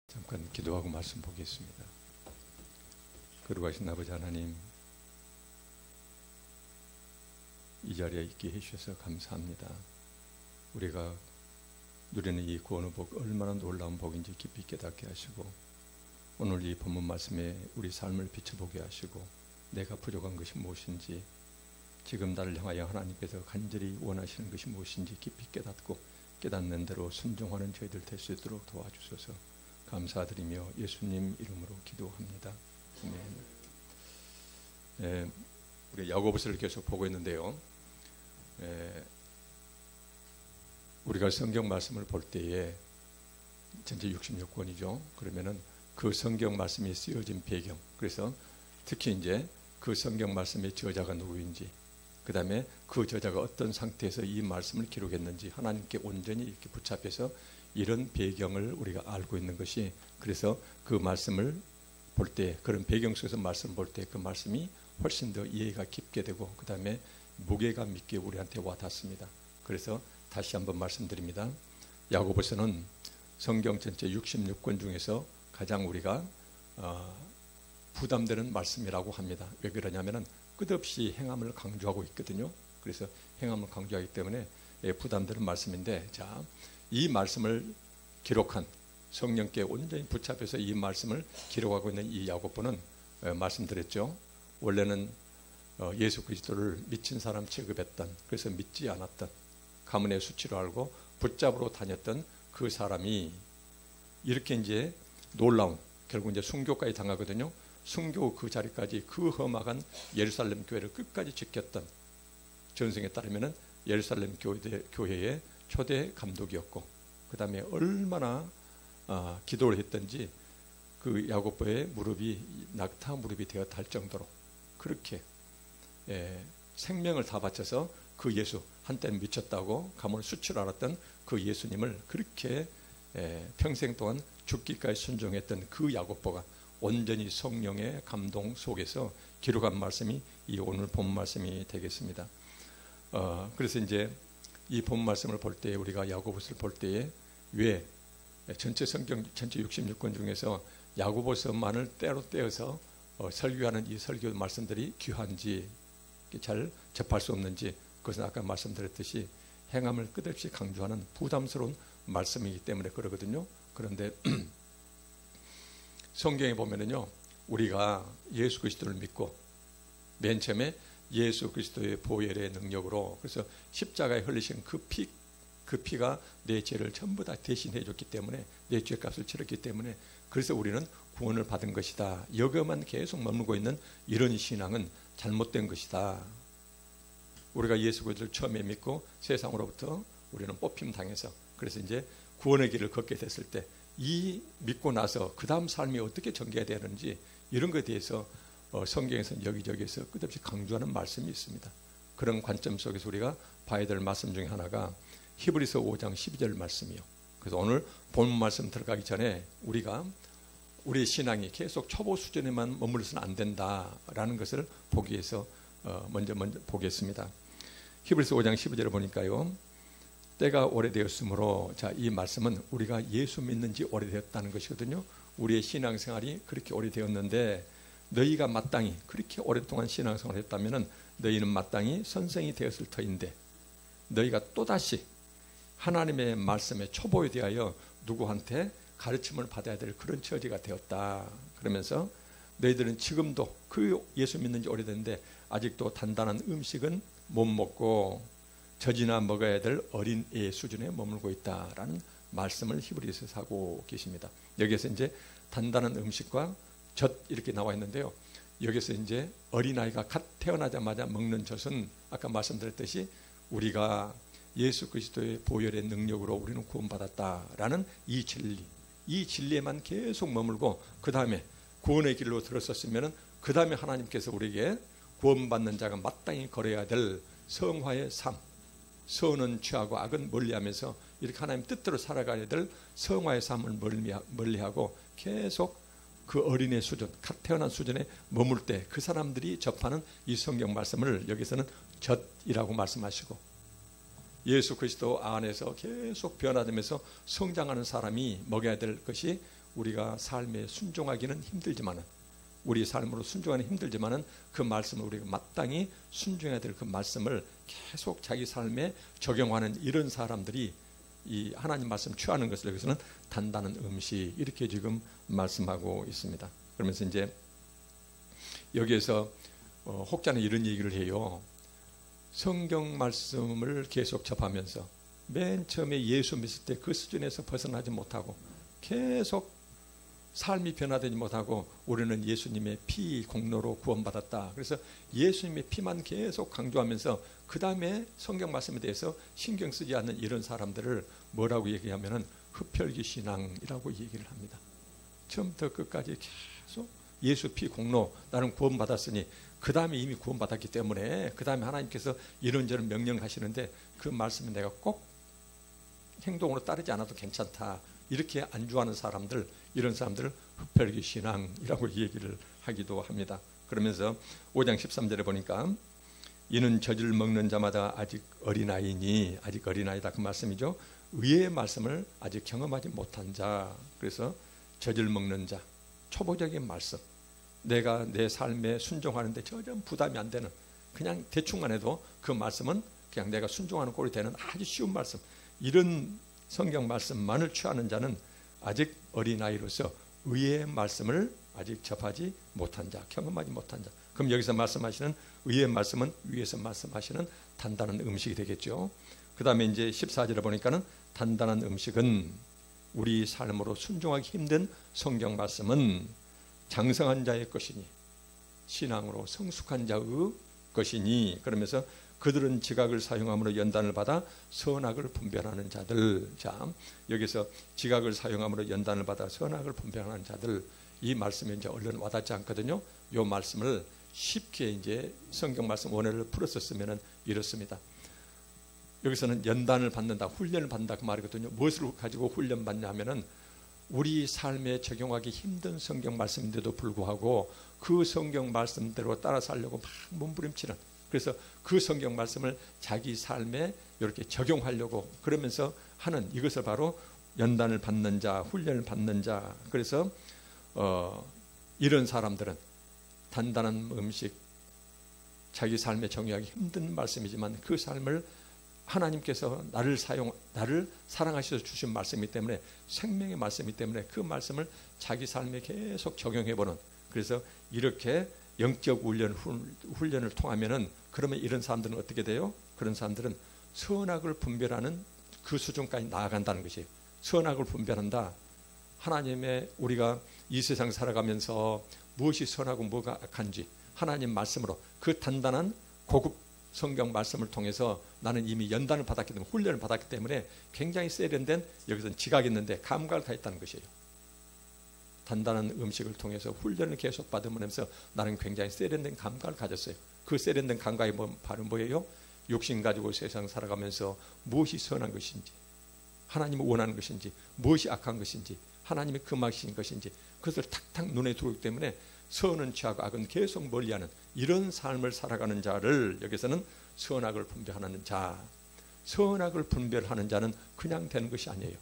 잠깐 기도하고 말씀 보겠습니다. 거룩하신 아버지 하나님, 이 자리에 있게 해주셔서 감사합니다. 우리가 누리는 이 구원의 복, 얼마나 놀라운 복인지 깊이 깨닫게 하시고, 오늘 이 본문 말씀에 우리 삶을 비춰보게 하시고, 내가 부족한 것이 무엇인지, 지금 나를 향하여 하나님께서 간절히 원하시는 것이 무엇인지 깊이 깨닫고 깨닫는 대로 순종하는 저희들 될 수 있도록 도와주소서. 감사드리며 예수님 이름으로 기도합니다. 아멘. 우리 야고보서를 계속 보고 있는데요. 우리가 성경 말씀을 볼 때에 전체 66권이죠. 그러면은 그 성경 말씀이 쓰여진 배경, 그래서 특히 이제 그 성경 말씀의 저자가 누구인지, 그 다음에 그 저자가 어떤 상태에서 이 말씀을 기록했는지 하나님께 온전히 이렇게 붙잡혀서 이런 배경을 우리가 알고 있는 것이, 그래서 그 말씀을 볼 때, 그런 배경 속에서 말씀을 볼 때 그 말씀이 훨씬 더 이해가 깊게 되고, 그 다음에 무게감 있게 우리한테 와닿습니다. 그래서 다시 한번 말씀드립니다. 야고보서는 성경 전체 66권 중에서 가장 우리가 부담되는 말씀이라고 합니다. 왜 그러냐면은 끝없이 행함을 강조하고 있거든요. 그래서 행함을 강조하기 때문에 부담되는 말씀인데, 자, 이 말씀을 기록한, 성령께 온전히 붙잡혀서 이 말씀을 기록하고 있는 이 야고보는 말씀드렸죠. 원래는 예수 그리스도를 미친 사람 취급했던, 그래서 믿지 않았던, 가문의 수치로 알고 붙잡으러 다녔던 그 사람이 이렇게 이제 놀라운, 결국 이제 순교까지 당하거든요. 순교 그 자리까지, 그 험악한 예루살렘 교회를 끝까지 지켰던, 전승에 따르면은 예루살렘 교회의 초대 감독이었고, 그 다음에 얼마나 기도를 했던지 그 야고보의 무릎이 낙타 무릎이 되어 달 정도로 그렇게 생명을 다 바쳐서 그 예수, 한때는 미쳤다고 가문을 수치로 알았던 그 예수님을 그렇게 평생 동안 죽기까지 순종했던 그 야고보가 온전히 성령의 감동 속에서 기록한 말씀이 이 오늘 본 말씀이 되겠습니다. 그래서 이제 이 본 말씀을 볼 때, 우리가 야고보서를 볼 때에 왜 전체 성경 전체 66권 중에서 야고보서만을 때로 떼어서 설교하는 이 설교 말씀들이 귀한지, 잘 접할 수 없는지, 그것은 아까 말씀드렸듯이 행함을 끝없이 강조하는 부담스러운 말씀이기 때문에 그러거든요. 그런데 성경에 보면은요, 우리가 예수 그리스도를 믿고 맨 처음에 예수 그리스도의 보혈의 능력으로, 그래서 십자가에 흘리신 그 피가 내 죄를 전부 다 대신해 줬기 때문에, 내 죄값을 치렀기 때문에, 그래서 우리는 구원을 받은 것이다. 여기만 계속 머물고 있는 이런 신앙은 잘못된 것이다. 우리가 예수 그리스도를 처음에 믿고 세상으로부터 우리는 뽑힘 당해서, 그래서 이제 구원의 길을 걷게 됐을 때, 이 믿고 나서 그 다음 삶이 어떻게 전개해야 되는지, 이런 것에 대해서 성경에서는 여기저기에서 끝없이 강조하는 말씀이 있습니다. 그런 관점 속에서 우리가 봐야 될 말씀 중에 하나가 히브리서 5장 12절 말씀이요. 그래서 오늘 본 말씀 들어가기 전에 우리가 우리의 신앙이 계속 초보 수준에만 머물러서는 안 된다라는 것을 보기 위해서 먼저 보겠습니다. 히브리서 5장 12절을 보니까요, 때가 오래되었으므로, 자, 이 말씀은 우리가 예수 믿는 지 오래되었다는 것이거든요. 우리의 신앙생활이 그렇게 오래되었는데, 너희가 마땅히 그렇게 오랫동안 신앙생활을 했다면 너희는 마땅히 선생이 되었을 터인데, 너희가 또다시 하나님의 말씀에 초보에 대하여 누구한테 가르침을 받아야 될 그런 처지가 되었다. 그러면서 너희들은 지금도 그 예수 믿는 지 오래됐는데 아직도 단단한 음식은 못 먹고 젖이나 먹어야 될 어린 애 수준에 머물고 있다라는 말씀을 히브리서에서 하고 계십니다. 여기에서 이제 단단한 음식과 젖 이렇게 나와 있는데요. 여기서 이제 어린아이가 갓 태어나자마자 먹는 젖은 아까 말씀드렸듯이 우리가 예수 그리스도의 보혈의 능력으로 우리는 구원받았다라는 이 진리, 이 진리에만 계속 머물고, 그 다음에 구원의 길로 들어섰으면 그 다음에 하나님께서 우리에게 구원받는 자가 마땅히 걸어야 될 성화의 삶, 선은 취하고 악은 멀리하면서 이렇게 하나님 뜻대로 살아가야 될 성화의 삶을 멀리하고 계속 그 어린애 수준, 갓 태어난 수준에 머물 때 그 사람들이 접하는 이 성경 말씀을 여기서는 젖이라고 말씀하시고, 예수 그리스도 안에서 계속 변화되면서 성장하는 사람이 먹여야 될 것이 우리가 삶에 순종하기는 힘들지만은, 우리 삶으로 순종하는 힘들지만은 그 말씀을 우리가 마땅히 순종해야 될 그 말씀을 계속 자기 삶에 적용하는 이런 사람들이 이 하나님 말씀 취하는 것을 여기서는 단단한 음식 이렇게 지금 말씀하고 있습니다. 그러면서 이제 여기에서 혹자는 이런 얘기를 해요. 성경 말씀을 계속 접하면서 맨 처음에 예수 믿을 때 그 수준에서 벗어나지 못하고 계속 삶이 변화되지 못하고 우리는 예수님의 피 공로로 구원받았다. 그래서 예수님의 피만 계속 강조하면서 그 다음에 성경 말씀에 대해서 신경 쓰지 않는 이런 사람들을 뭐라고 얘기하면은 흡혈귀 신앙이라고 얘기를 합니다. 처음부터 끝까지 계속 예수 피 공로, 나는 구원받았으니 그 다음에 이미 구원받았기 때문에 그 다음에 하나님께서 이런저런 명령을 하시는데 그 말씀을 내가 꼭 행동으로 따르지 않아도 괜찮다. 이렇게 안주하는 사람들, 이런 사람들을 흡혈귀 신앙이라고 얘기를 하기도 합니다. 그러면서 5장 13절에 보니까 이는 젖을 먹는 자마다 아직 어린아이니, 아직 어린아이다 그 말씀이죠. 의의 말씀을 아직 경험하지 못한 자. 그래서 젖을 먹는 자, 초보적인 말씀, 내가 내 삶에 순종하는데 전혀 부담이 안 되는, 그냥 대충만 해도 그 말씀은 그냥 내가 순종하는 꼴이 되는 아주 쉬운 말씀, 이런 성경 말씀만을 취하는 자는 아직 어린아이로서 의의 말씀을 아직 접하지 못한 자, 경험하지 못한 자. 그럼 여기서 말씀하시는 의의 말씀은 위에서 말씀하시는 단단한 음식이 되겠죠. 그 다음에 이제 14절에 보니까는 단단한 음식은 우리 삶으로 순종하기 힘든 성경 말씀은 장성한 자의 것이니, 신앙으로 성숙한 자의 것이니, 그러면서 그들은 지각을 사용함으로 연단을 받아 선악을 분별하는 자들. 자, 여기서 지각을 사용함으로 연단을 받아 선악을 분별하는 자들, 이 말씀에 이제 얼른 와닿지 않거든요. 이 말씀을 쉽게 이제 성경 말씀 원어를 풀어서 쓰면은 이렇습니다. 여기서는 연단을 받는다, 훈련을 받는다 그 말이거든요. 무엇을 가지고 훈련 받냐 하면은 우리 삶에 적용하기 힘든 성경 말씀인데도 불구하고 그 성경 말씀대로 따라 살려고 막 몸부림치는, 그래서 그 성경 말씀을 자기 삶에 이렇게 적용하려고 그러면서 하는, 이것을 바로 연단을 받는 자, 훈련을 받는 자. 그래서 이런 사람들은 단단한 음식, 자기 삶에 적용하기 힘든 말씀이지만 그 삶을 하나님께서 나를 사랑하셔서 주신 말씀이기 때문에, 생명의 말씀이기 때문에 그 말씀을 자기 삶에 계속 적용해보는, 그래서 이렇게 영적 훈련을 통하면은, 그러면 이런 사람들은 어떻게 돼요? 그런 사람들은 선악을 분별하는 그 수준까지 나아간다는 것이에요. 선악을 분별한다. 하나님의, 우리가 이 세상 살아가면서 무엇이 선하고 뭐가 악한지 하나님 말씀으로 그 단단한 고급 성경 말씀을 통해서 나는 이미 연단을 받았기 때문에, 훈련을 받았기 때문에 굉장히 세련된, 여기서는 지각이 있는데 감각을 다 했다는 것이에요. 단단한 음식을 통해서 훈련을 계속 받으면서 나는 굉장히 세련된 감각을 가졌어요. 그 세련된 감각이 바로 뭐예요? 욕심 가지고 세상 살아가면서 무엇이 선한 것인지, 하나님이 원하는 것인지, 무엇이 악한 것인지, 하나님의 금하신 것인지 그것을 탁탁 눈에 들어오기 때문에 선은 취하고 악은 계속 멀리하는 이런 삶을 살아가는 자를 여기서는 선악을 분별하는 자. 선악을 분별하는 자는 그냥 되는 것이 아니에요.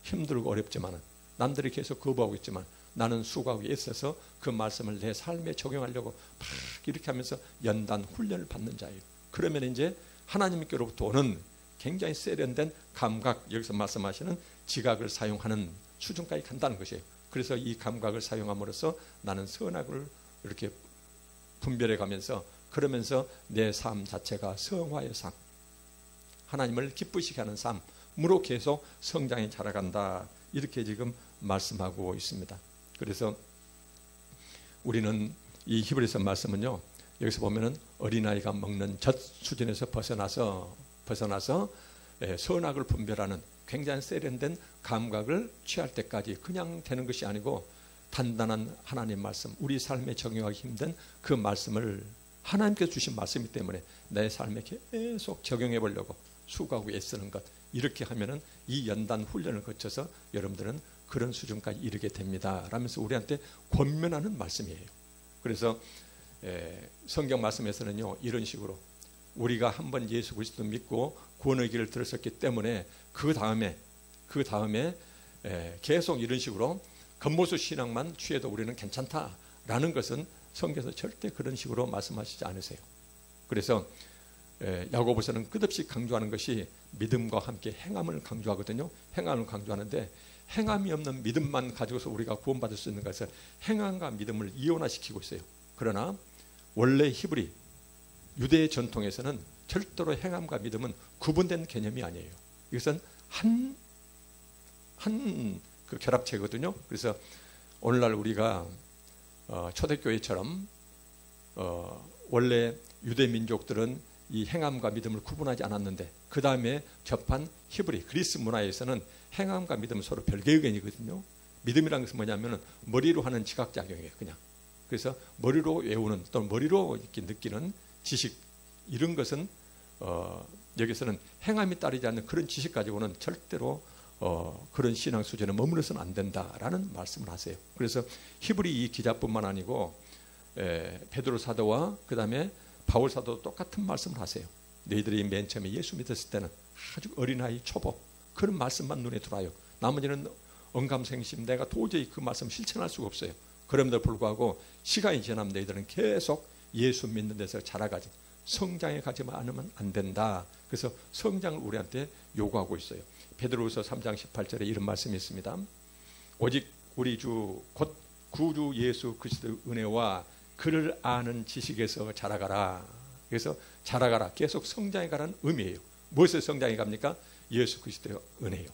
힘들고 어렵지만, 남들이 계속 거부하고 있지만 나는 수고하고 애써서 그 말씀을 내 삶에 적용하려고 막 이렇게 하면서 연단 훈련을 받는 자예요. 그러면 이제 하나님께로부터 오는 굉장히 세련된 감각, 여기서 말씀하시는 지각을 사용하는 수준까지 간다는 것이에요. 그래서 이 감각을 사용함으로써 나는 선악을 이렇게 분별해 가면서, 그러면서 내 삶 자체가 성화의 삶, 하나님을 기쁘시게 하는 삶으로 계속 성장해 자라간다. 이렇게 지금 말씀하고 있습니다. 그래서 우리는 이 히브리서 말씀은요, 여기서 보면은 어린아이가 먹는 젖 수준에서 벗어나서 선악을 분별하는 굉장히 세련된 감각을 취할 때까지 그냥 되는 것이 아니고, 단단한 하나님 말씀, 우리 삶에 적용하기 힘든 그 말씀을 하나님께서 주신 말씀이기 때문에 내 삶에 계속 적용해 보려고 수고하고 애쓰는 것, 이렇게 하면은 이 연단 훈련을 거쳐서 여러분들은 그런 수준까지 이르게 됩니다 라면서 우리한테 권면하는 말씀이에요. 그래서 성경 말씀에서는요, 이런 식으로 우리가 한번 예수 그리스도 믿고 구원의 길을 들었었기 때문에 그 다음에 계속 이런 식으로 겉모습 신앙만 취해도 우리는 괜찮다라는 것은 성경에서 절대 그런 식으로 말씀하시지 않으세요. 그래서 야고보서는 끝없이 강조하는 것이 믿음과 함께 행함을 강조하거든요. 행함을 강조하는데 행함이 없는 믿음만 가지고서 우리가 구원받을 수 있는 것은 행함과 믿음을 이원화시키고 있어요. 그러나 원래 히브리 유대 전통에서는 절대로 행함과 믿음은 구분된 개념이 아니에요. 이것은 한 그 결합체거든요. 그래서 오늘날 우리가 초대교회처럼 원래 유대 민족들은 이 행함과 믿음을 구분하지 않았는데 그 다음에 접한 히브리 그리스 문화에서는 행함과 믿음은 서로 별개의 개념이거든요. 믿음이라는 것은 뭐냐면 머리로 하는 지각작용이에요. 그냥. 그래서 머리로 외우는 또는 머리로 이렇게 느끼는 지식, 이런 것은 여기서는 행함이 따르지 않는 그런 지식 가지고는 절대로 그런 신앙 수준에 머무르서는 안 된다라는 말씀을 하세요. 그래서 히브리 이 기자뿐만 아니고 베드로 사도와 그 다음에 바울 사도도 똑같은 말씀을 하세요. 너희들이 맨 처음에 예수 믿었을 때는 아주 어린아이 초보 그런 말씀만 눈에 들어와요. 나머지는 언감생심, 내가 도저히 그 말씀 실천할 수가 없어요. 그럼에도 불구하고 시간이 지나면 너희들은 계속 예수 믿는 데서 자라가지 성장해 가지만 않으면 안 된다. 그래서 성장을 우리한테 요구하고 있어요. 베드로후서 3장 18절에 이런 말씀이 있습니다. 오직 우리 주 곧 구주 예수 그리스도의 은혜와 그를 아는 지식에서 자라가라. 그래서 자라가라, 계속 성장해 가라는 의미예요. 무엇을 성장해 갑니까? 예수 그리스도의 은혜요.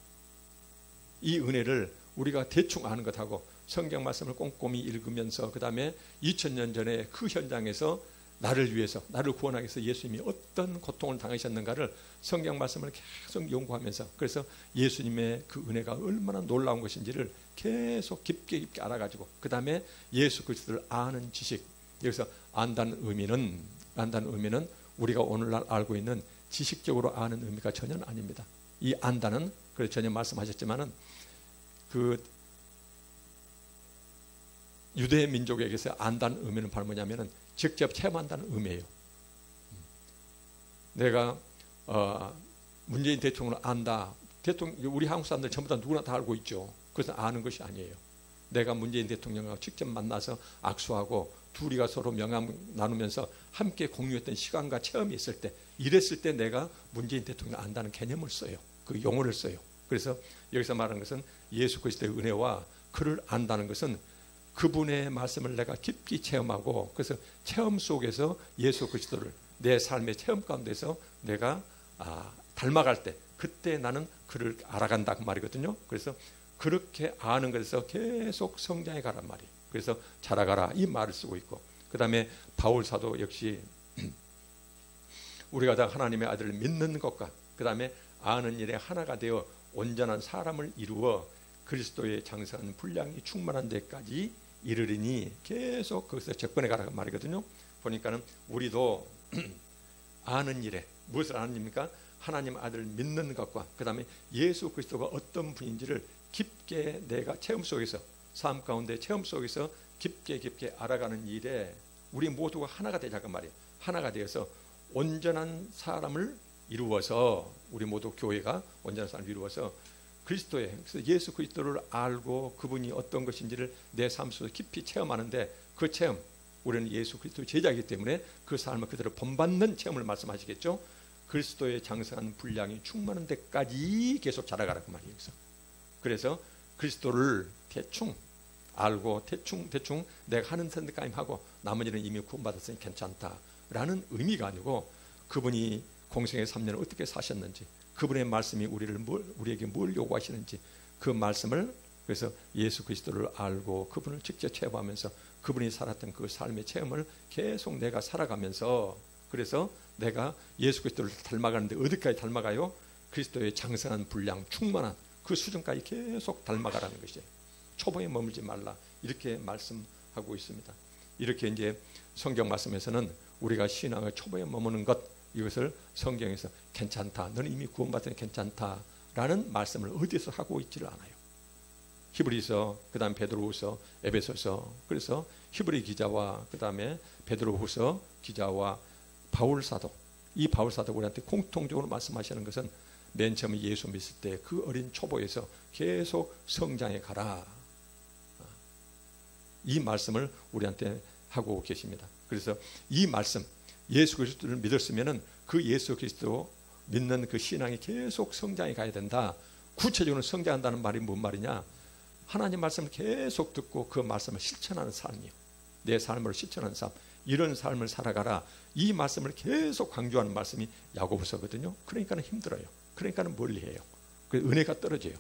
이 은혜를 우리가 대충 아는 것하고 성경 말씀을 꼼꼼히 읽으면서 그 다음에 2000년 전에 그 현장에서 나를 위해서, 나를 구원하기 위해서 예수님이 어떤 고통을 당하셨는가를 성경 말씀을 계속 연구하면서, 그래서 예수님의 그 은혜가 얼마나 놀라운 것인지를 계속 깊게 알아가지고 그 다음에 예수 그리스도를 아는 지식, 여기서 안다는 의미는 우리가 오늘날 알고 있는 지식적으로 아는 의미가 전혀 아닙니다. 이 안다는, 그래서 전혀 말씀하셨지만은 그 유대 민족에게서 안다는 의미는 바로 뭐냐면은 직접 체험한다는 의미예요. 내가 문재인 대통령을 안다. 우리 한국 사람들 전부 다 누구나 다 알고 있죠. 그것은 아는 것이 아니에요. 내가 문재인 대통령하고 직접 만나서 악수하고 둘이가 서로 명함 나누면서 함께 공유했던 시간과 체험이 있을 때, 이랬을 때 내가 문재인 대통령을 안다는 개념을 써요. 그 용어를 써요. 그래서 여기서 말하는 것은 예수 그리스도의 은혜와 그를 안다는 것은 그분의 말씀을 내가 깊이 체험하고, 그래서 체험 속에서 예수 그리스도를 내 삶의 체험 가운데서 내가 닮아갈 때, 그때 나는 그를 알아간다 그 말이거든요. 그래서 그렇게 아는 것에서 계속 성장해 가란 말이에요. 그래서 자라가라 이 말을 쓰고 있고, 그 다음에 바울 사도 역시 우리가 다 하나님의 아들을 믿는 것과 그 다음에 아는 일에 하나가 되어 온전한 사람을 이루어 그리스도의 장성한 분량이 충만한 데까지 이르리니 계속 거기서 접근해 가라 말이거든요. 보니까는 우리도 아는 일에, 무엇을 아는 일입니까? 하나님 아들을 믿는 것과 그 다음에 예수 그리스도가 어떤 분인지를 깊게 내가 체험 속에서, 삶 가운데 체험 속에서 깊게 알아가는 일에 우리 모두가 하나가 되자고 말이에요. 하나가 되어서 온전한 사람을 이루어서, 우리 모두 교회가 온전한 사람을 이루어서 그리스도의, 그래서 예수 그리스도를 알고 그분이 어떤 것인지를 내 삶 속에서 깊이 체험하는데, 그 체험, 우리는 예수 그리스도의 제자이기 때문에 그 삶을 그대로 본받는 체험을 말씀하시겠죠. 그리스도의 장성한 분량이 충만한 데까지 계속 자라가라고 말이에요. 그래서 그리스도를 대충 알고 대충 내가 하는 선까지 하고 나머지는 이미 구원받았으니 괜찮다라는 의미가 아니고, 그분이 공생의 3년을 어떻게 사셨는지, 그분의 말씀이 우리에게 뭘 요구하시는지 그 말씀을, 그래서 예수 그리스도를 알고 그분을 직접 체험하면서 그분이 살았던 그 삶의 체험을 계속 내가 살아가면서, 그래서 내가 예수 그리스도를 닮아가는데 어디까지 닮아가요? 그리스도의 장성한 분량 충만한 그 수준까지 계속 닮아가라는 것이에요. 초보에 머물지 말라 이렇게 말씀하고 있습니다. 이렇게 이제 성경 말씀에서는 우리가 신앙의 초보에 머무는 것, 이것을 성경에서 괜찮다, 너는 이미 구원받으니 괜찮다라는 말씀을 어디서 하고 있지를 않아요. 히브리서, 그 다음 베드로후서, 에베소서, 그래서 히브리 기자와 그 다음에 베드로후서 기자와 바울사도, 이 바울사도가 우리한테 공통적으로 말씀하시는 것은 맨 처음에 예수 믿을 때 그 어린 초보에서 계속 성장해 가라. 이 말씀을 우리한테 하고 계십니다. 그래서 이 말씀, 예수 그리스도를 믿었으면은 그 예수 그리스도 믿는 그 신앙이 계속 성장해 가야 된다. 구체적으로 성장한다는 말이 뭔 말이냐? 하나님 말씀을 계속 듣고 그 말씀을 실천하는 삶이요. 내 삶으로 실천하는 삶. 이런 삶을 살아가라. 이 말씀을 계속 강조하는 말씀이 야고보서거든요. 그러니까는 힘들어요. 그러니까는 멀리해요. 그 은혜가 떨어져요.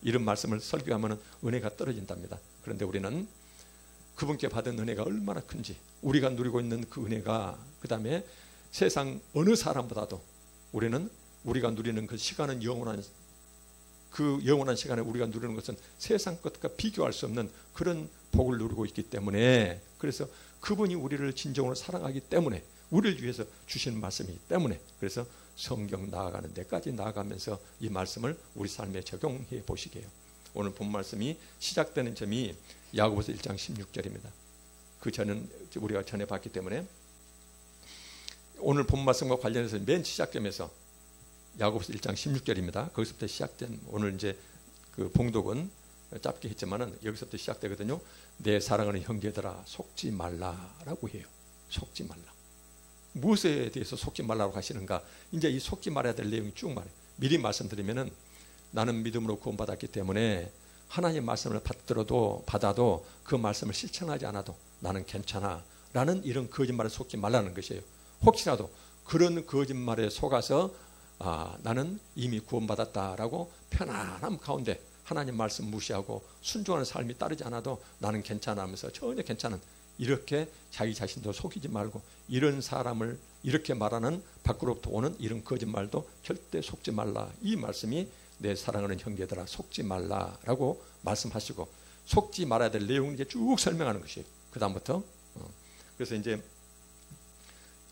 이런 말씀을 설교하면 은혜가 떨어진답니다. 그런데 우리는 그분께 받은 은혜가 얼마나 큰지, 우리가 누리고 있는 그 은혜가, 그 다음에 세상 어느 사람보다도 우리는 우리가 누리는 그 시간은 영원한, 그 영원한 시간에 우리가 누리는 것은 세상 것과 비교할 수 없는 그런 복을 누리고 있기 때문에, 그래서 그분이 우리를 진정으로 사랑하기 때문에, 우리를 위해서 주시는 말씀이기 때문에, 그래서 성경 나아가는 데까지 나아가면서 이 말씀을 우리 삶에 적용해 보시게요. 오늘 본 말씀이 시작되는 점이 야고보서 1장 16절입니다. 그 전은 우리가 전에 봤기 때문에 오늘 본 말씀과 관련해서 맨 시작점에서 야고보서 1장 16절입니다. 거기서부터 시작된, 오늘 이제 그 봉독은 짧게 했지만은 여기서부터 시작되거든요. 내 사랑하는 형제들아 속지 말라라고 해요. 속지 말라. 무엇에 대해서 속지 말라고 하시는가? 이제 이 속지 말아야 될 내용이 쭉 말해요. 미리 말씀드리면은 나는 믿음으로 구원받았기 때문에 하나님 말씀을 받아도 그 말씀을 실천하지 않아도 나는 괜찮아 라는 이런 거짓말에 속지 말라는 것이에요. 혹시라도 그런 거짓말에 속아서 나는 이미 구원받았다라고 편안함 가운데 하나님 말씀 무시하고 순종하는 삶이 따르지 않아도 나는 괜찮아 하면서 전혀 괜찮은, 이렇게 자기 자신도 속이지 말고, 이런 사람을 이렇게 말하는 밖으로부터 오는 이런 거짓말도 절대 속지 말라. 이 말씀이 내 사랑하는 형제들아 속지 말라라고 말씀하시고, 속지 말아야 될 내용을 이제 쭉 설명하는 것이에요. 그 다음부터. 그래서 이제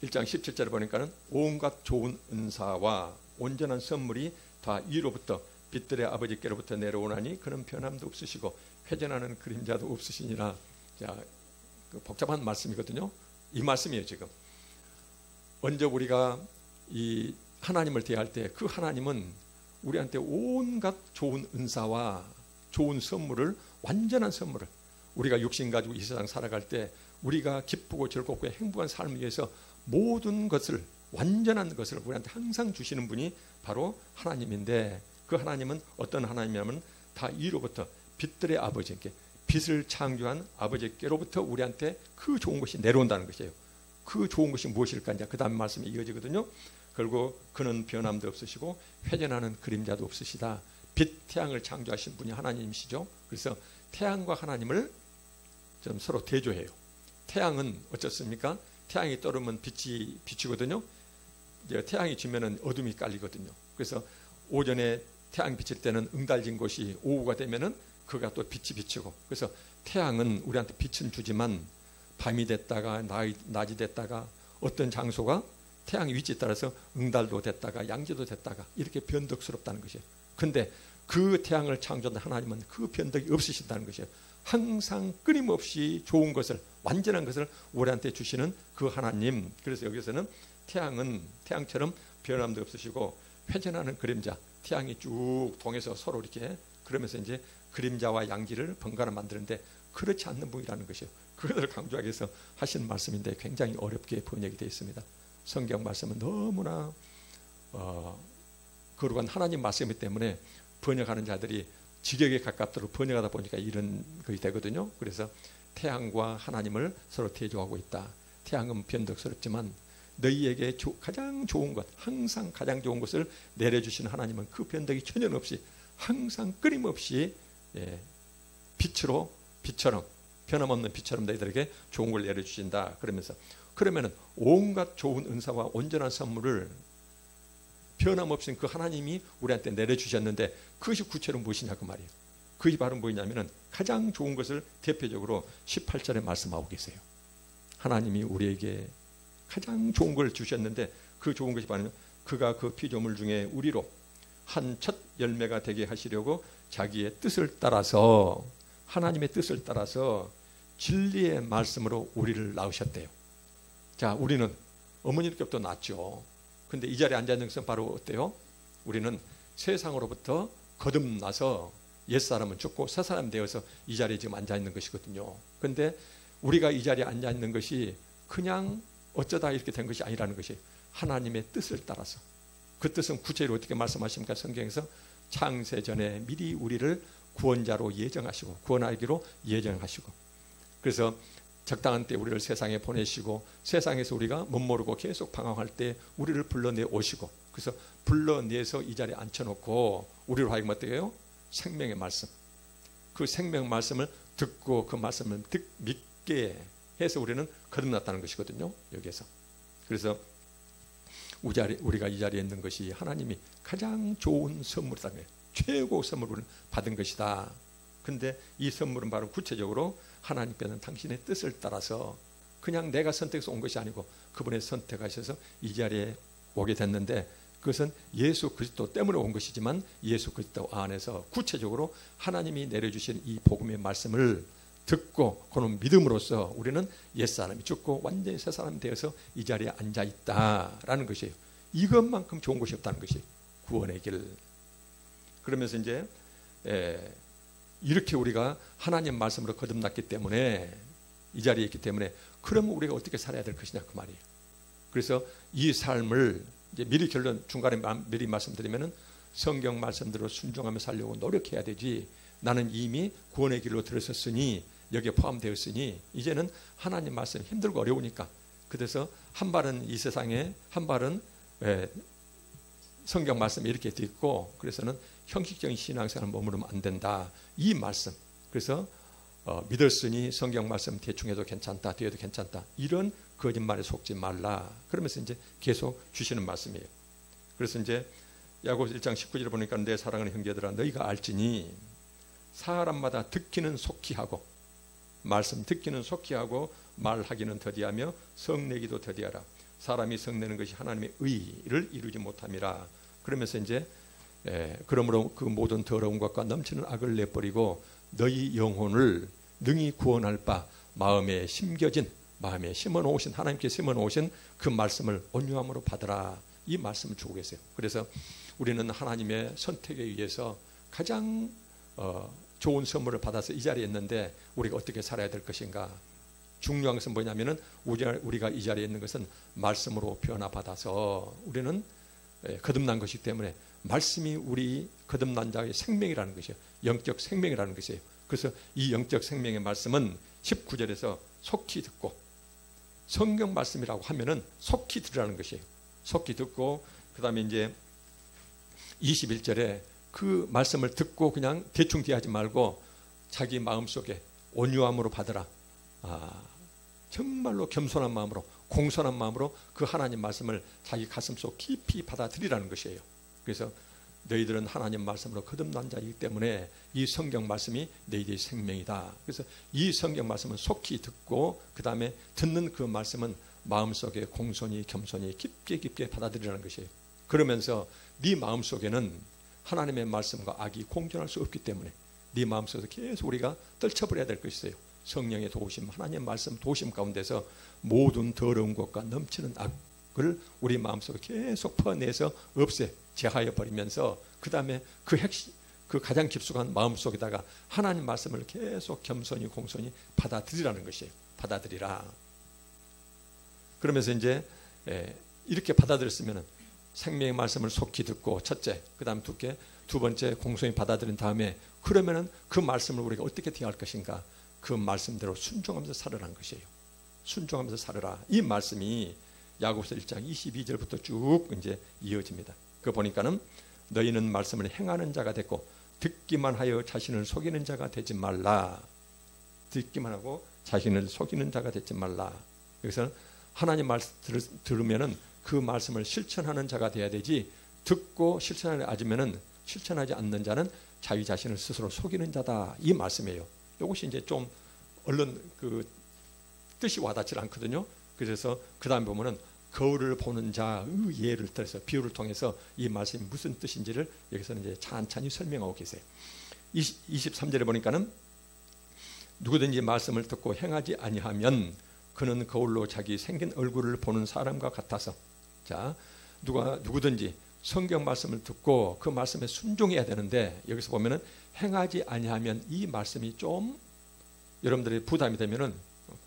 1장 17절에 보니까는 온갖 좋은 은사와 온전한 선물이 다 위로부터 빛들의 아버지께로부터 내려오나니 그는 변함도 없으시고 회전하는 그림자도 없으시니라. 자, 그 복잡한 말씀이거든요. 이 말씀이에요. 지금 먼저 우리가 이 하나님을 대할 때 그 하나님은 우리한테 온갖 좋은 은사와 좋은 선물을, 완전한 선물을, 우리가 육신 가지고 이 세상 살아갈 때 우리가 기쁘고 즐겁고 행복한 삶을 위해서 모든 것을, 완전한 것을 우리한테 항상 주시는 분이 바로 하나님인데, 그 하나님은 어떤 하나님이냐면 다 위로부터 빛들의 아버지께, 빛을 창조한 아버지께로부터 우리한테 그 좋은 것이 내려온다는 것이에요. 그 좋은 것이 무엇일까? 이제 그 다음 말씀이 이어지거든요. 그리고 그는 변함도 없으시고 회전하는 그림자도 없으시다. 빛, 태양을 창조하신 분이 하나님이시죠. 그래서 태양과 하나님을 좀 서로 대조해요. 태양은 어떻습니까? 태양이 떠오르면 빛이 비추거든요. 이제 태양이 지면은 어둠이 깔리거든요. 그래서 오전에 태양 비칠 때는 응달진 곳이 오후가 되면은 그가 또 빛이 비치고, 그래서 태양은 우리한테 빛은 주지만 밤이 됐다가 낮이 됐다가 어떤 장소가 태양의 위치에 따라서 응달도 됐다가 양지도 됐다가 이렇게 변덕스럽다는 것이에요. 근데 그 태양을 창조한 하나님은 그 변덕이 없으신다는 것이에요. 항상 끊임없이 좋은 것을, 완전한 것을 우리한테 주시는 그 하나님. 그래서 여기서는 태양은 태양처럼 변함도 없으시고 회전하는 그림자, 태양이 쭉 동해서 서로 이렇게, 그러면서 이제 그림자와 양지를 번갈아 만드는데 그렇지 않는 분이라는 것이에요. 그것을 강조하기 위해서 하신 말씀인데 굉장히 어렵게 번역이 되어 있습니다. 성경 말씀은 너무나 거룩한 하나님 말씀이기 때문에 번역하는 자들이 지력에 가깝도록 번역하다 보니까 이런 것이 되거든요. 그래서 태양과 하나님을 서로 대조하고 있다. 태양은 변덕스럽지만 너희에게 가장 좋은 것, 항상 가장 좋은 것을 내려주시는 하나님은 그 변덕이 전혀 없이 항상 끊임없이 빛처럼 변함없는 빛처럼 너희들에게 좋은 걸 내려주신다. 그러면은 온갖 좋은 은사와 온전한 선물을 변함없이 그 하나님이 우리한테 내려주셨는데 그것이 구체로 무엇이냐 그 말이에요. 그것이 바로 뭐냐면은 가장 좋은 것을 대표적으로 18절에 말씀하고 계세요. 하나님이 우리에게 가장 좋은 걸 주셨는데 그 좋은 것이 바로 그가 그 피조물 중에 우리로 한 첫 열매가 되게 하시려고 자기의 뜻을 따라서, 하나님의 뜻을 따라서 진리의 말씀으로 우리를 낳으셨대요. 자, 우리는 어머니께부터 낳았죠. 근데 이 자리에 앉아있는 것은 바로 어때요? 우리는 세상으로부터 거듭나서 옛사람은 죽고 새 사람 되어서 이 자리에 지금 앉아 있는 것이거든요. 그런데 우리가 이 자리에 앉아 있는 것이 그냥 어쩌다 이렇게 된 것이 아니라는 것이 하나님의 뜻을 따라서, 그 뜻은 구체적으로 어떻게 말씀하십니까? 성경에서 창세전에 미리 우리를 구원자로 예정하시고 구원하기로 예정하시고, 그래서 적당한 때 우리를 세상에 보내시고 세상에서 우리가 못 모르고 계속 방황할 때 우리를 불러내 오시고, 그래서 불러내서 이 자리에 앉혀놓고 우리로 하여금 어떻게 해요? 생명의 말씀, 그 생명 말씀을 듣고 그 말씀을 믿게 해서 우리는 거듭났다는 것이거든요, 여기에서. 그래서 우리가 이 자리에 있는 것이 하나님이 가장 좋은 선물이다, 최고 선물을 받은 것이다. 근데 이 선물은 바로 구체적으로 하나님께서는 당신의 뜻을 따라서 그냥 내가 선택해서 온 것이 아니고 그분의 선택하셔서 이 자리에 오게 됐는데, 그것은 예수 그리스도 때문에 온 것이지만 예수 그리스도 안에서 구체적으로 하나님이 내려주신 이 복음의 말씀을 듣고 그는 믿음으로써 우리는 옛사람이 죽고 완전히 새 사람이 되어서 이 자리에 앉아 있다라는 것이에요. 이것만큼 좋은 것이 없다는 것이 구원의 길. 그러면서 이제 이렇게 우리가 하나님 말씀으로 거듭났기 때문에 이 자리에 있기 때문에 그러면 우리가 어떻게 살아야 될 것이냐 그 말이에요. 그래서 이 삶을 이제 미리 결론 중간에 미리 말씀드리면은 성경 말씀대로 순종하며 살려고 노력해야 되지, 나는 이미 구원의 길로 들어섰으니 여기에 포함되었으니 이제는 하나님 말씀 힘들고 어려우니까, 그래서 한 발은 이 세상에 한 발은 성경 말씀이 이렇게 되어 있고, 그래서는 형식적인 신앙생활을 머무르면 안 된다, 이 말씀. 그래서 믿었으니 성경 말씀 대충 해도 괜찮다, 뒤에도 괜찮다, 이런 거짓말에 속지 말라. 그러면서 이제 계속 주시는 말씀이에요. 그래서 이제 야고보서 1장 19절에 보니까 내 사랑하는 형제들아 너희가 알지니 사람마다 듣기는 속히 하고 말씀 듣기는 속히 하고 말하기는 더디하며 성내기도 더디하라. 사람이 성내는 것이 하나님의 의를 이루지 못함이라. 그러면서 이제 그러므로 그 모든 더러운 것과 넘치는 악을 내버리고 너희 영혼을 능히 구원할 바 마음에 심겨진, 마음에 심어놓으신, 하나님께 심어놓으신 그 말씀을 온유함으로 받으라, 이 말씀을 주고 계세요. 그래서 우리는 하나님의 선택에 의해서 가장 좋은 선물을 받아서 이 자리에 있는데 우리가 어떻게 살아야 될 것인가. 중요한 것은 뭐냐면은 우리가 이 자리에 있는 것은 말씀으로 변화받아서 우리는 거듭난 것이기 때문에 말씀이 우리 거듭난 자의 생명이라는 것이에요. 영적 생명이라는 것이에요. 그래서 이 영적 생명의 말씀은 19절에서 속히 듣고, 성경 말씀이라고 하면은 속히 들으라는 것이에요. 속히 듣고, 그 다음에 이제 21절에 그 말씀을 듣고 그냥 대충 대하지 말고 자기 마음속에 온유함으로 받으라. 정말로 겸손한 마음으로, 공손한 마음으로 그 하나님 말씀을 자기 가슴속 깊이 받아들이라는 것이에요. 그래서 너희들은 하나님 말씀으로 거듭난 자이기 때문에 이 성경 말씀이 너희들의 생명이다. 그래서 이 성경 말씀은 속히 듣고 그 다음에 듣는 그 말씀은 마음속에 공손히 겸손히 깊게 받아들이라는 것이에요. 그러면서 네 마음속에는 하나님의 말씀과 악이 공존할 수 없기 때문에 네 마음속에서 계속 우리가 떨쳐버려야 될 것이 있어요. 성령의 도우심, 하나님의 말씀 도우심 가운데서 모든 더러운 것과 넘치는 악을 우리 마음속에 계속 퍼내서 제하여 버리면서 그 다음에 그 가장 깊숙한 마음속에다가 하나님 말씀을 계속 겸손히 공손히 받아들이라는 것이에요. 받아들이라. 그러면서 이제 이렇게 받아들였으면 생명의 말씀을 속히 듣고 첫째, 그 다음 두 번째 공손히 받아들인 다음에 그러면은 그 말씀을 우리가 어떻게 대할 것인가, 그 말씀대로 순종하면서 살으라는 것이에요. 순종하면서 살으라. 이 말씀이 야고보서 1장 22절부터 쭉 이제 이어집니다. 그 보니까는 너희는 말씀을 행하는 자가 됐고 듣기만 하여 자신을 속이는 자가 되지 말라. 듣기만 하고 자신을 속이는 자가 되지 말라. 여기서 하나님 말씀 들으면은 그 말씀을 실천하는 자가 돼야 되지, 듣고 실천하지 않는 자는 자기 자신을 스스로 속이는 자다, 이 말씀이에요. 이것이 이제 좀 얼른 그 뜻이 와닿지 않거든요. 그래서 그 다음 보면은 거울을 보는 자의 예를 들어서 비유를 통해서 이 말씀이 무슨 뜻인지를 여기서는 이제 찬찬히 설명하고 계세요. 23절에 보니까는 누구든지 말씀을 듣고 행하지 아니하면 그는 거울로 자기 생긴 얼굴을 보는 사람과 같아서, 자, 누구든지 성경 말씀을 듣고 그 말씀에 순종해야 되는데 여기서 보면은 행하지 아니하면 이 말씀이 좀 여러분들의 부담이 되면은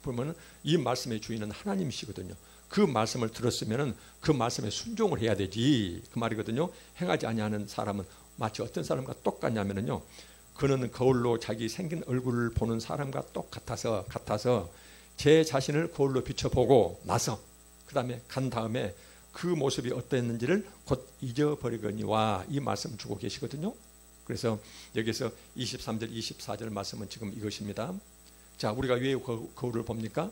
보면은 이 말씀의 주인은 하나님이시거든요. 그 말씀을 들었으면은 그 말씀에 순종을 해야 되지 그 말이거든요. 행하지 아니하는 사람은 마치 어떤 사람과 똑같냐면은요. 그는 거울로 자기 생긴 얼굴을 보는 사람과 똑같아서 제 자신을 거울로 비춰보고 나서 그 다음에 간 다음에 그 모습이 어땠는지를 곧 잊어버리거니와 이 말씀 주고 계시거든요. 그래서 여기서 23절 24절 말씀은 지금 이것입니다. 자, 우리가 왜 거울을 봅니까?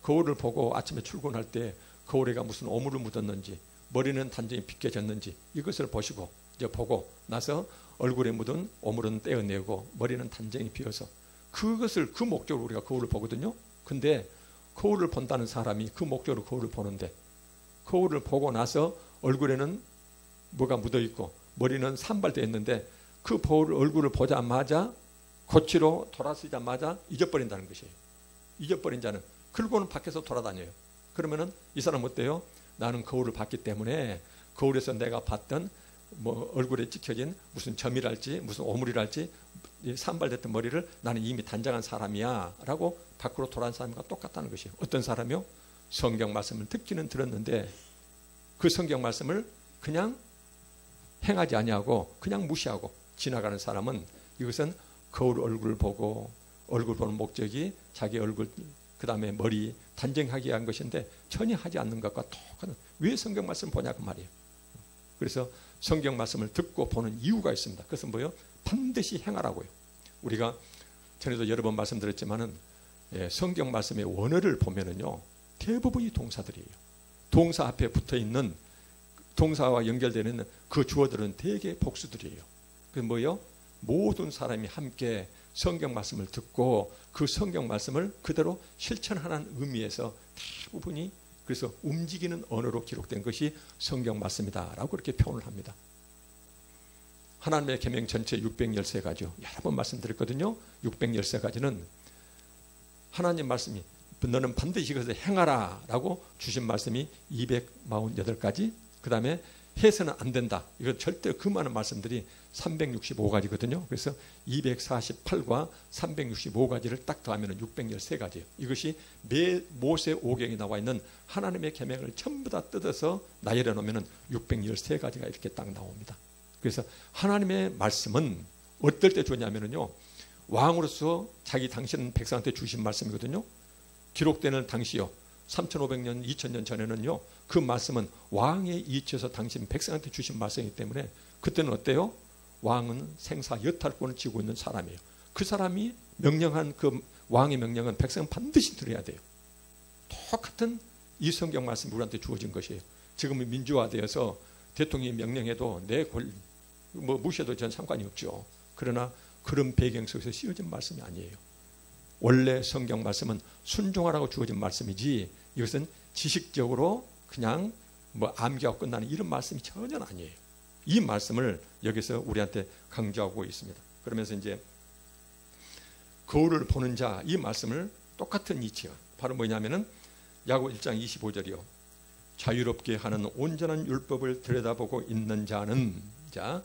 거울을 보고 아침에 출근할 때 거울에가 무슨 오물을 묻었는지 머리는 단정히 빗겨졌는지 이것을 보시고 이제 보고 나서 얼굴에 묻은 오물은 떼어내고 머리는 단정히 비어서 그것을 그 목적으로 우리가 거울을 보거든요. 근데 거울을 본다는 사람이 그 목적으로 거울을 보는데 거울을 보고 나서 얼굴에는 뭐가 묻어있고 머리는 산발되어 있는데 그 얼굴을 보자마자 고치로 돌아서자마자 잊어버린다는 것이에요. 잊어버린 자는 그리고는 밖에서 돌아다녀요. 그러면은 이 사람은 어때요? 나는 거울을 봤기 때문에 거울에서 내가 봤던 뭐 얼굴에 찍혀진 무슨 점이랄지 무슨 오물이랄지 산발됐던 머리를 나는 이미 단정한 사람이야 라고 밖으로 돌아온 사람과 똑같다는 것이에요. 어떤 사람이요? 성경 말씀을 듣기는 들었는데 그 성경 말씀을 그냥 행하지 아니하고 그냥 무시하고 지나가는 사람은 이것은 거울 얼굴을 보고 얼굴 보는 목적이 자기 얼굴 그 다음에 머리 단정하게 한 것인데 전혀 하지 않는 것과 똑같은 왜 성경 말씀 보냐고 말이에요. 그래서 성경 말씀을 듣고 보는 이유가 있습니다. 그것은 뭐예요? 반드시 행하라고요. 우리가 전에도 여러 번 말씀드렸지만은 성경 말씀의 원어를 보면은요 대부분이 동사들이에요. 동사 앞에 붙어 있는 동사와 연결되는 그 주어들은 대개 복수들이에요. 그 뭐예요? 모든 사람이 함께 성경 말씀을 듣고 그 성경 말씀을 그대로 실천하는 의미에서 대부분이 그래서 움직이는 언어로 기록된 것이 성경 말씀이다라고 그렇게 표현을 합니다. 하나님의 계명 전체 613가지요. 여러 번 말씀드렸거든요. 613가지는 하나님 말씀이 너는 반드시 이것을 행하라 라고 주신 말씀이 248가지 그 다음에 해서는 안 된다. 이건 절대 그 많은 말씀들이 365가지거든요. 그래서 248과 365가지를 딱 더하면 613가지예요. 이것이 모세오경에 나와 있는 하나님의 계명을 전부 다 뜯어서 나열해 놓으면 613가지가 이렇게 딱 나옵니다. 그래서 하나님의 말씀은 어떨 때 주냐면요. 왕으로서 자기 당신 백성한테 주신 말씀이거든요. 기록되는 당시요. 3500년, 2000년 전에는요. 그 말씀은 왕에 이치해서 당신 백성한테 주신 말씀이기 때문에 그때는 어때요? 왕은 생사 여탈권을 쥐고 있는 사람이에요. 그 사람이 명령한 그 왕의 명령은 백성은 반드시 들어야 돼요. 똑같은 이 성경 말씀 우리한테 주어진 것이에요. 지금은 민주화되어서 대통령이 명령해도 뭐 무시해도 전 상관이 없죠. 그러나 그런 배경 속에서 씌워진 말씀이 아니에요. 원래 성경 말씀은 순종하라고 주어진 말씀이지 이것은 지식적으로 그냥 뭐 암기하고 끝나는 이런 말씀이 전혀 아니에요. 이 말씀을 여기서 우리한테 강조하고 있습니다. 그러면서 이제 거울을 보는 자 이 말씀을 똑같은 이치가 바로 뭐냐면은 야고 1장 25절이요. 자유롭게 하는 온전한 율법을 들여다보고 있는 자는 자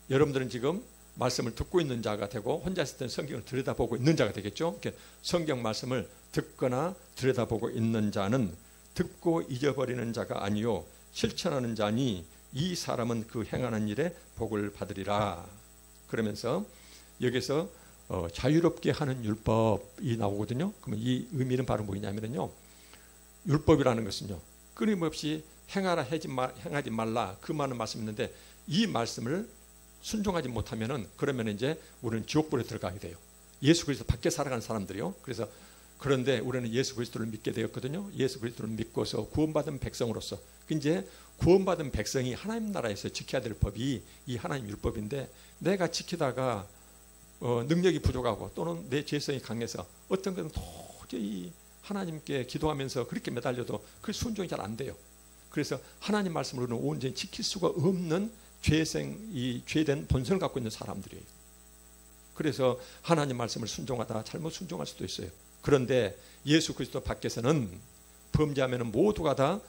여러분들은 지금 말씀을 듣고 있는 자가 되고 혼자 있을 때는 성경을 들여다보고 있는 자가 되겠죠. 성경 말씀을 듣거나 들여다보고 있는 자는 듣고 잊어버리는 자가 아니요 실천하는 자니 이 사람은 그 행하는 일에 복을 받으리라. 그러면서 여기서 자유롭게 하는 율법이 나오거든요. 그러면 이 의미는 바로 뭐냐면요. 율법이라는 것은요. 끊임없이 행하라 행하지 말라 그 많은 말씀이 있는데 이 말씀을 순종하지 못하면은 그러면 이제 우리는 지옥불에 들어가게 돼요. 예수 그리스도 밖에 살아가는 사람들이요. 그래서 그런데 우리는 예수 그리스도를 믿게 되었거든요. 예수 그리스도를 믿고서 구원받은 백성으로서 이제 구원받은 백성이 하나님 나라에서 지켜야 될 법이 이 하나님 율법인데 내가 지키다가 능력이 부족하고 또는 내 죄성이 강해서 어떤 것은 도저히 하나님께 기도하면서 그렇게 매달려도 그 순종이 잘 안 돼요. 그래서 하나님 말씀으로는 온전히 지킬 수가 없는 이 죄된 본성을 갖고 있는 사람들이에요. 그래서 하나님 말씀을 순종하다가 잘못 순종할 수도 있어요. 그런데 예수 그리스도 밖에서는 범죄하면 모두가 다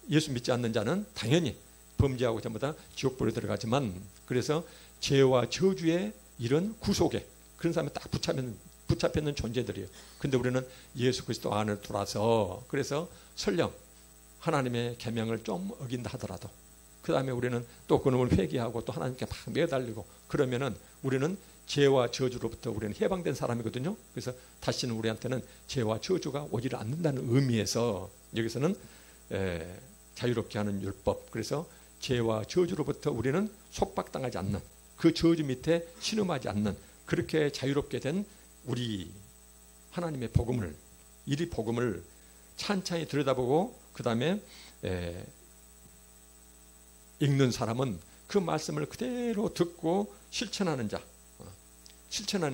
예수 믿지 않는 자는 당연히 범죄하고 전부 다 지옥불에 들어가지만 그래서 죄와 저주의 이런 구속에 그런 사람이 딱 붙잡혀 있는 존재들이에요. 근데 우리는 예수 그리스도 안을 돌아서 그래서 설령 하나님의 계명을 좀 어긴다 하더라도 그 다음에 우리는 또 그놈을 회개하고 또 하나님께 막 매달리고 그러면은 우리는 죄와 저주로부터 우리는 해방된 사람이거든요. 그래서 다시는 우리한테는 죄와 저주가 오지를 않는다는 의미에서 여기서는 자유롭게 하는 율법, 그래서 죄와 저주로부터 우리는 속박당하지 않는, 그 저주 밑에 신음하지 않는, 그렇게 자유롭게 된 우리 하나님의 복음을, 이 복음을 찬찬히 들여다보고 그 다음에 읽는 사람은 그 말씀을 그대로 듣고 실천하는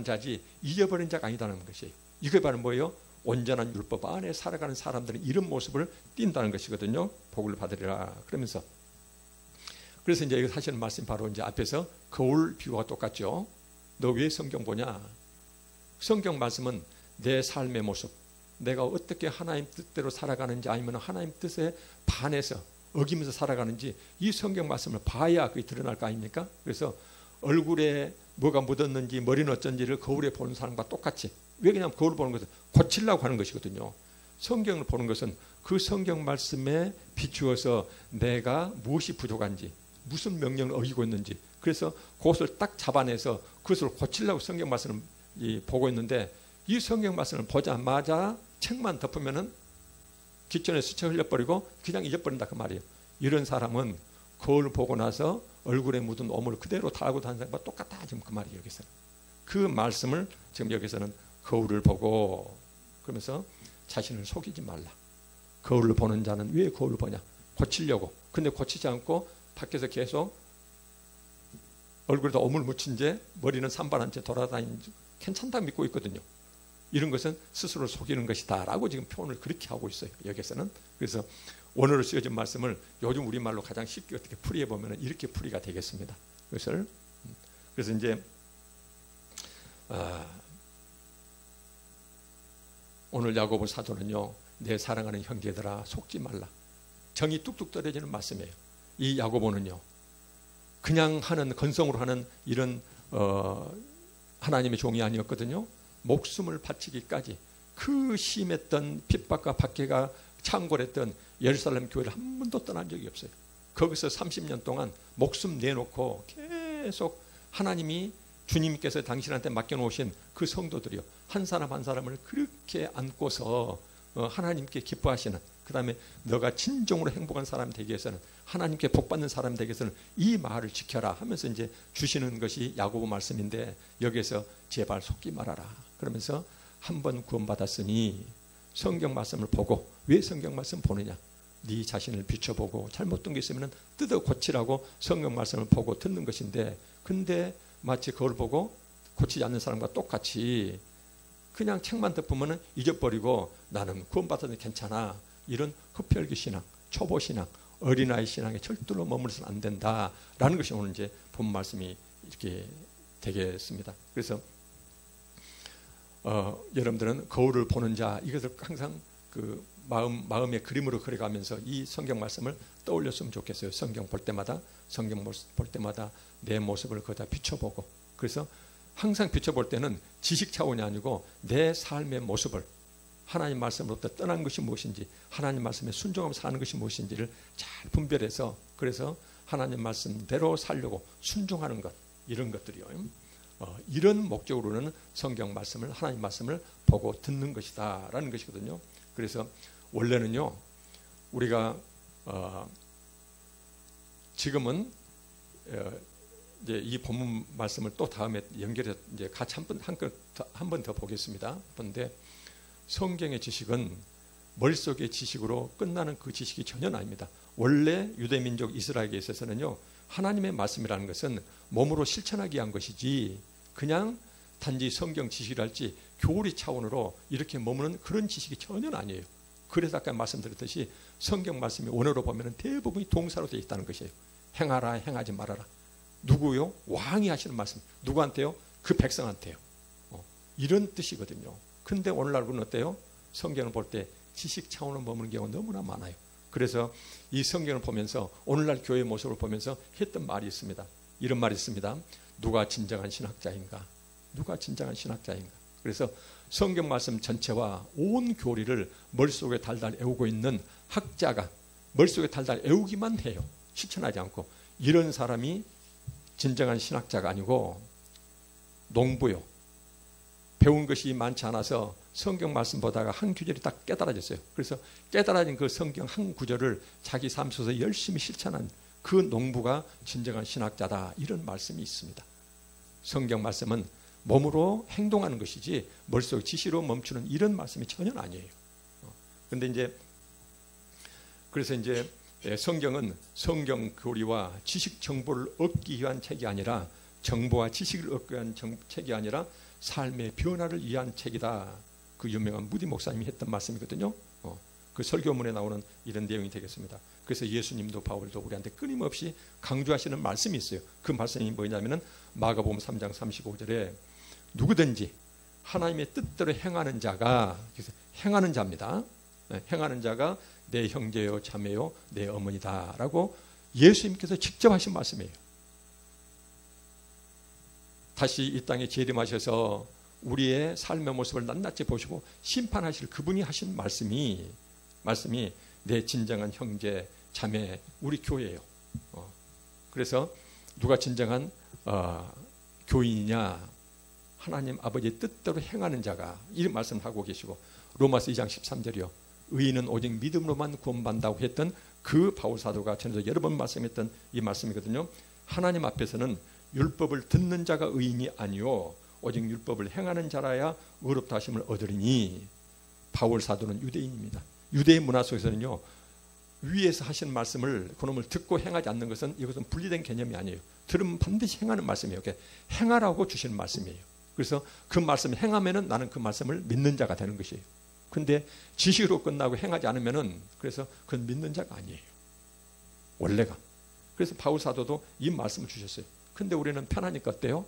자지 잊어버린 자가 아니다는 것이에요. 이게 바로 뭐예요? 온전한 율법 안에 살아가는 사람들은 이런 모습을 띈다는 것이거든요. 복을 받으리라. 그러면서 그래서 이제 이거 하시는 말씀 바로 이제 앞에서 거울 비유와 똑같죠. 너 왜 성경 보냐? 성경 말씀은 내 삶의 모습, 내가 어떻게 하나님 뜻대로 살아가는지 아니면 하나님 뜻에 반해서 어기면서 살아가는지 이 성경 말씀을 봐야 그게 드러날 거 아닙니까? 그래서 얼굴에 뭐가 묻었는지 머리는 어쩐지를 거울에 보는 사람과 똑같이, 왜 그냥 거울 보는 것은 고치려고 하는 것이거든요. 성경을 보는 것은 그 성경 말씀에 비추어서 내가 무엇이 부족한지, 무슨 명령을 어기고 있는지, 그래서 그것을 딱 잡아내서 그것을 고치려고 성경 말씀을 보고 있는데, 이 성경 말씀을 보자마자 책만 덮으면은 뒷전에 스쳐 흘려버리고 그냥 잊어버린다 그 말이에요. 이런 사람은 거울 보고 나서 얼굴에 묻은 오물 그대로 달고 다니는 사람과 똑같다 지금 그 말이에요. 여기서는 그 말씀을 지금 여기서는 거울을 보고, 그러면서 자신을 속이지 말라. 거울을 보는 자는 왜 거울을 보냐? 고치려고. 근데 고치지 않고 밖에서 계속 얼굴에다 오물 묻힌 채 머리는 산발한 채 돌아다니는 괜찮다 믿고 있거든요. 이런 것은 스스로를 속이는 것이다 라고 지금 표현을 그렇게 하고 있어요. 여기서는. 그래서 원어로 쓰여진 말씀을 요즘 우리말로 가장 쉽게 어떻게 풀이해 보면 이렇게 풀이가 되겠습니다. 그래서 이제 오늘 야고보 사도는요, 내 사랑하는 형제들아 속지 말라. 정이 뚝뚝 떨어지는 말씀이에요. 이 야고보는요, 그냥 하는 건성으로 하는 이런 하나님의 종이 아니었거든요. 목숨을 바치기까지 그 심했던 핍박과 박해가 창궐했던 예루살렘 교회를 한 번도 떠난 적이 없어요. 거기서 30년 동안 목숨 내놓고 계속 하나님이 주님께서 당신한테 맡겨놓으신 그 성도들이요, 한 사람 한 사람을 그렇게 안고서 하나님께 기뻐하시는, 그 다음에 너가 진정으로 행복한 사람이 되기 위해서는, 하나님께 복받는 사람이 되기 위해서는 이 말을 지켜라 하면서 이제 주시는 것이 야고보 말씀인데, 여기에서 제발 속기 말아라 그러면서 한 번 구원받았으니 성경 말씀을 보고, 왜 성경 말씀 보느냐? 네 자신을 비춰보고 잘못된 게 있으면 뜯어 고치라고 성경 말씀을 보고 듣는 것인데, 근데 마치 그걸 보고 고치지 않는 사람과 똑같이 그냥 책만 덮으면 잊어버리고 나는 구원받았는데 괜찮아, 이런 흡혈귀 신앙, 초보 신앙, 어린아이 신앙에 절대로 머물러서는 안 된다라는 것이 오늘 이제 본 말씀이 이렇게 되겠습니다. 그래서 여러분들은 거울을 보는 자, 이것을 항상 그 마음의 그림으로 그려가면서 이 성경 말씀을 떠올렸으면 좋겠어요. 성경 볼 때마다 내 모습을 거기다 비춰보고, 그래서 항상 비춰볼 때는 지식 차원이 아니고 내 삶의 모습을, 하나님 말씀으로부터 떠난 것이 무엇인지, 하나님 말씀에 순종하면서 사는 것이 무엇인지를 잘 분별해서, 그래서 하나님 말씀대로 살려고 순종하는 것, 이런 것들이요. 이런 목적으로는 성경 말씀을, 하나님 말씀을 보고 듣는 것이다 라는 것이거든요. 그래서 원래는요, 우리가 지금은 이제 이 본문 말씀을 또 다음에 연결해서 이제 같이 한 번 더 보겠습니다. 그런데 성경의 지식은 머릿속의 지식으로 끝나는 그 지식이 전혀 아닙니다. 원래 유대민족 이스라엘에 있어서는요, 하나님의 말씀이라는 것은 몸으로 실천하기 위한 것이지 그냥 단지 성경 지식이랄지 교리 차원으로 이렇게 머무는 그런 지식이 전혀 아니에요. 그래서 아까 말씀드렸듯이 성경 말씀이 원어로 보면 대부분이 동사로 되어 있다는 것이에요. 행하라, 행하지 말아라. 누구요? 왕이 하시는 말씀. 누구한테요? 그 백성한테요. 이런 뜻이거든요. 근데 오늘날 우리는 어때요? 성경을 볼 때 지식 차원으로 머무는 경우가 너무나 많아요. 그래서 이 성경을 보면서 오늘날 교회의 모습을 보면서 했던 말이 있습니다. 이런 말이 있습니다. 누가 진정한 신학자인가? 누가 진정한 신학자인가? 그래서 성경 말씀 전체와 온 교리를 머릿속에 달달 애우고 있는 학자가 머릿속에 달달 애우기만 해요. 실천하지 않고. 이런 사람이 진정한 신학자가 아니고 농부요. 배운 것이 많지 않아서 성경 말씀 보다가 한 구절이 딱 깨달아졌어요. 그래서 깨달아진 그 성경 한 구절을 자기 삶 속에서 열심히 실천한 그 농부가 진정한 신학자다. 이런 말씀이 있습니다. 성경 말씀은 몸으로 행동하는 것이지 머릿속 지시로 멈추는 이런 말씀이 전혀 아니에요. 그런데 그래서 성경은 성경 교리와 지식 정보를 얻기 위한 책이 아니라 정보와 지식을 얻기 위한 책이 아니라 삶의 변화를 위한 책이다. 그 유명한 무디 목사님이 했던 말씀이거든요. 그 설교문에 나오는 이런 내용이 되겠습니다. 그래서 예수님도 바울도 우리한테 끊임없이 강조하시는 말씀이 있어요. 그 말씀이 뭐냐면은 마가복음 3장 35절에 누구든지 하나님의 뜻대로 행하는 자가, 그래서 행하는 자입니다. 행하는 자가 내 형제요 자매요 내 어머니다라고 예수님께서 직접 하신 말씀이에요. 다시 이 땅에 재림하셔서 우리의 삶의 모습을 낱낱이 보시고 심판하실 그분이 하신 말씀이 내 진정한 형제 자매 우리 교회예요. 그래서 누가 진정한 교인이냐? 하나님 아버지의 뜻대로 행하는 자가, 이런 말씀을 하고 계시고, 로마서 2장 13절이요. 의인은 오직 믿음으로만 구원받는다고 했던 그 바울 사도가 전에도 여러 번 말씀했던 이 말씀이거든요. 하나님 앞에서는 율법을 듣는 자가 의인이 아니요 오직 율법을 행하는 자라야 의롭다 하심을 얻으리니. 바울 사도는 유대인입니다. 유대인 문화 속에서는요, 위에서 하신 말씀을 그놈을 듣고 행하지 않는 것은 이것은 분리된 개념이 아니에요. 들으면 반드시 행하는 말씀이에요. 행하라고 주시는 말씀이에요. 그래서 그 말씀을 행하면은 나는 그 말씀을 믿는 자가 되는 것이에요. 근데 지식으로 끝나고 행하지 않으면은 그래서 그건 믿는 자가 아니에요. 원래가. 그래서 바울 사도도 이 말씀을 주셨어요. 근데 우리는 편하니까 어때요?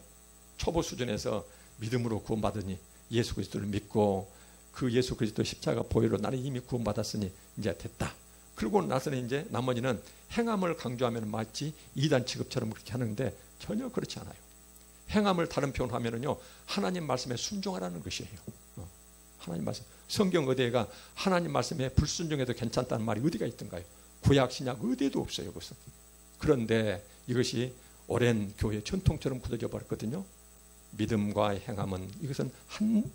초보 수준에서 믿음으로 구원받으니 예수 그리스도를 믿고 그 예수 그리스도 십자가 보혈로 나는 이미 구원받았으니 이제 됐다. 그러고 나서는 이제 나머지는 행함을 강조하면 마치 이단 취급처럼 그렇게 하는데 전혀 그렇지 않아요. 행함을 다른 표현으로 하면은요, 하나님 말씀에 순종하라는 것이에요. 하나님 말씀. 성경 어디에가 하나님 말씀에 불순종해도 괜찮다는 말이 어디가 있던가요? 구약 신약 어디에도 없어요. 그것은. 그런데 이것이 오랜 교회 전통처럼 굳어져 버렸거든요. 믿음과 행함은 이것은 한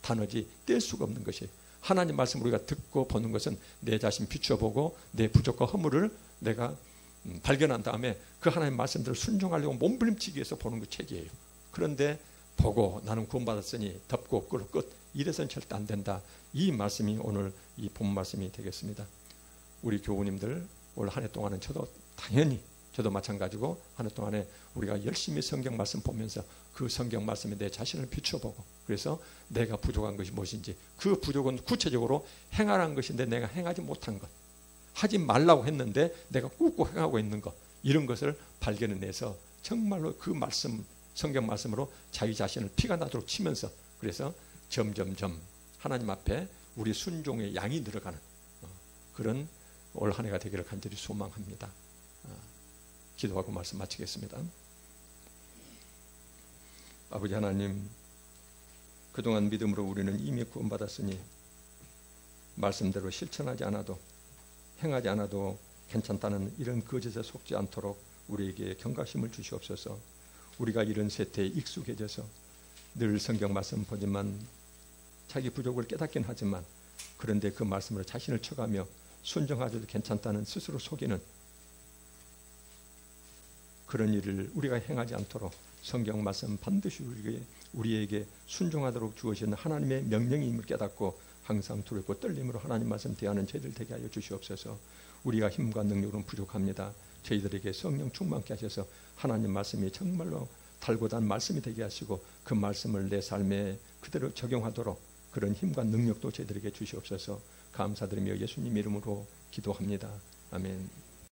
단어지 뗄 수가 없는 것이에요. 하나님 말씀 우리가 듣고 보는 것은 내 자신 비춰보고 내 부족과 허물을 내가 발견한 다음에 그 하나님 말씀대로 순종하려고 몸부림치기 위해서 보는 그 책이에요. 그런데 보고 나는 구원받았으니 덮고 끄고 끝, 이래서는 절대 안 된다. 이 말씀이 오늘 이 본 말씀이 되겠습니다. 우리 교우님들 올 한 해 동안은 저도 마찬가지고 한 해 동안에 우리가 열심히 성경 말씀 보면서 그 성경 말씀에 내 자신을 비춰보고, 그래서 내가 부족한 것이 무엇인지, 그 부족은 구체적으로 행하라는 것인데 내가 행하지 못한 것, 하지 말라고 했는데 내가 꾹꾹 행하고 있는 것, 이런 것을 발견해내서 정말로 그 말씀, 성경 말씀으로 자기 자신을 피가 나도록 치면서, 그래서 점점점 하나님 앞에 우리 순종의 양이 늘어가는 그런 올 한 해가 되기를 간절히 소망합니다. 기도하고 말씀 마치겠습니다. 아버지 하나님, 그동안 믿음으로 우리는 이미 구원받았으니 말씀대로 실천하지 않아도, 행하지 않아도 괜찮다는 이런 거짓에 속지 않도록 우리에게 경각심을 주시옵소서. 우리가 이런 세태에 익숙해져서 늘 성경 말씀 보지만 자기 부족을 깨닫긴 하지만, 그런데 그 말씀으로 자신을 쳐가며 순종하셔도 괜찮다는 스스로 속이는 그런 일을 우리가 행하지 않도록 성경 말씀 반드시 우리에게 순종하도록 주어지는 하나님의 명령임을 깨닫고 항상 두렵고 떨림으로 하나님 말씀 대하는 저희들 되게 하여 주시옵소서. 우리가 힘과 능력은 부족합니다. 저희들에게 성령 충만케 하셔서 하나님 말씀이 정말로 달고 단 말씀이 되게 하시고 그 말씀을 내 삶에 그대로 적용하도록 그런 힘과 능력도 저희들에게 주시옵소서. 감사드리며 예수님 이름으로 기도합니다. 아멘.